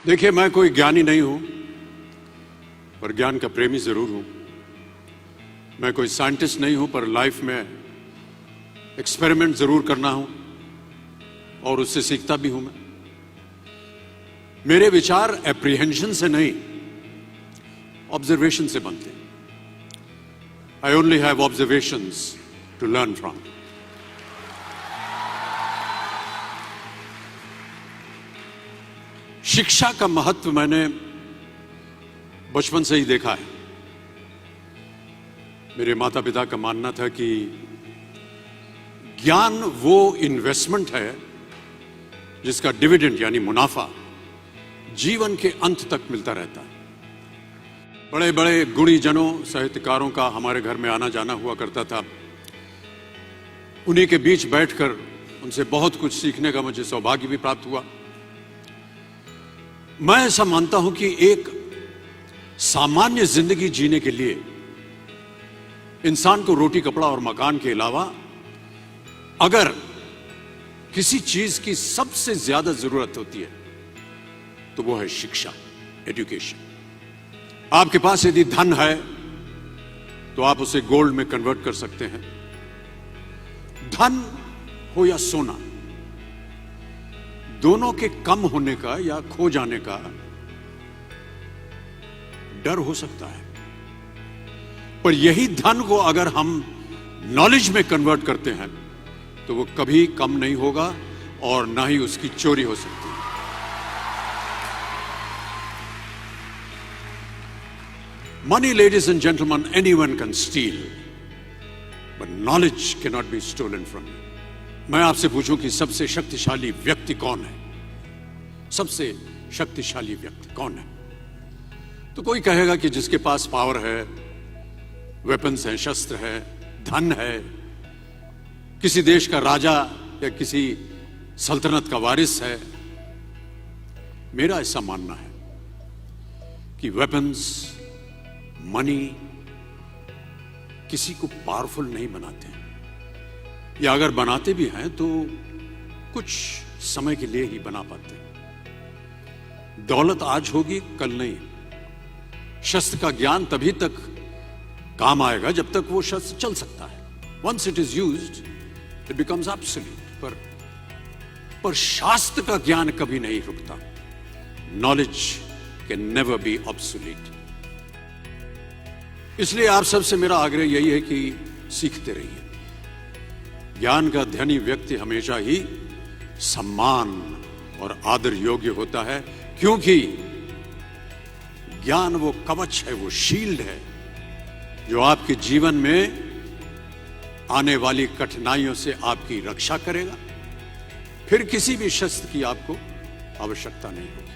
देखिए, मैं कोई ज्ञानी नहीं हूं, पर ज्ञान का प्रेमी जरूर हूं। मैं कोई साइंटिस्ट नहीं हूं, पर लाइफ में एक्सपेरिमेंट जरूर करना हूं और उससे सीखता भी हूं। मेरे विचार एप्रीहेंशन से नहीं, ऑब्जर्वेशन से बनते हैं। I only have observations to learn from. शिक्षा का महत्व मैंने बचपन से ही देखा है। मेरे माता पिता का मानना था कि ज्ञान वो इन्वेस्टमेंट है जिसका डिविडेंड यानी मुनाफा जीवन के अंत तक मिलता रहता है। बड़े बड़े गुणी जनों, साहित्यकारों का हमारे घर में आना जाना हुआ करता था। उन्हीं के बीच बैठकर उनसे बहुत कुछ सीखने का मुझे सौभाग्य भी प्राप्त हुआ। मैं ऐसा मानता हूं कि एक सामान्य जिंदगी जीने के लिए इंसान को रोटी, कपड़ा और मकान के अलावा अगर किसी चीज की सबसे ज्यादा जरूरत होती है तो वो है शिक्षा, एजुकेशन। आपके पास यदि धन है तो आप उसे गोल्ड में कन्वर्ट कर सकते हैं। धन हो या सोना, दोनों के कम होने का या खो जाने का डर हो सकता है, पर यही धन को अगर हम नॉलेज में कन्वर्ट करते हैं तो वो कभी कम नहीं होगा और ना ही उसकी चोरी हो सकती है। Money, ladies and gentlemen, anyone can steal, but knowledge cannot be stolen from you. मैं आपसे पूछूं कि सबसे शक्तिशाली व्यक्ति कौन है? सबसे शक्तिशाली व्यक्ति कौन है? तो कोई कहेगा कि जिसके पास पावर है, वेपन्स हैं, शस्त्र है, धन है, किसी देश का राजा या किसी सल्तनत का वारिस है। मेरा ऐसा मानना है कि वेपन्स, मनी किसी को पावरफुल नहीं बनाते, या अगर बनाते भी हैं तो कुछ समय के लिए ही बना पाते हैं। दौलत आज होगी, कल नहीं। शस्त्र का ज्ञान तभी तक काम आएगा जब तक वो शस्त्र चल सकता है। Once it is used it becomes absolute. पर शास्त्र का ज्ञान कभी नहीं रुकता। Knowledge can never be obsolete. इसलिए आप सबसे मेरा आग्रह यही है कि सीखते रहिए। ज्ञान का धनी व्यक्ति हमेशा ही सम्मान और आदर योग्य होता है, क्योंकि ज्ञान वो कवच है, वो शील्ड है जो आपके जीवन में आने वाली कठिनाइयों से आपकी रक्षा करेगा। फिर किसी भी शस्त्र की आपको आवश्यकता नहीं होगी।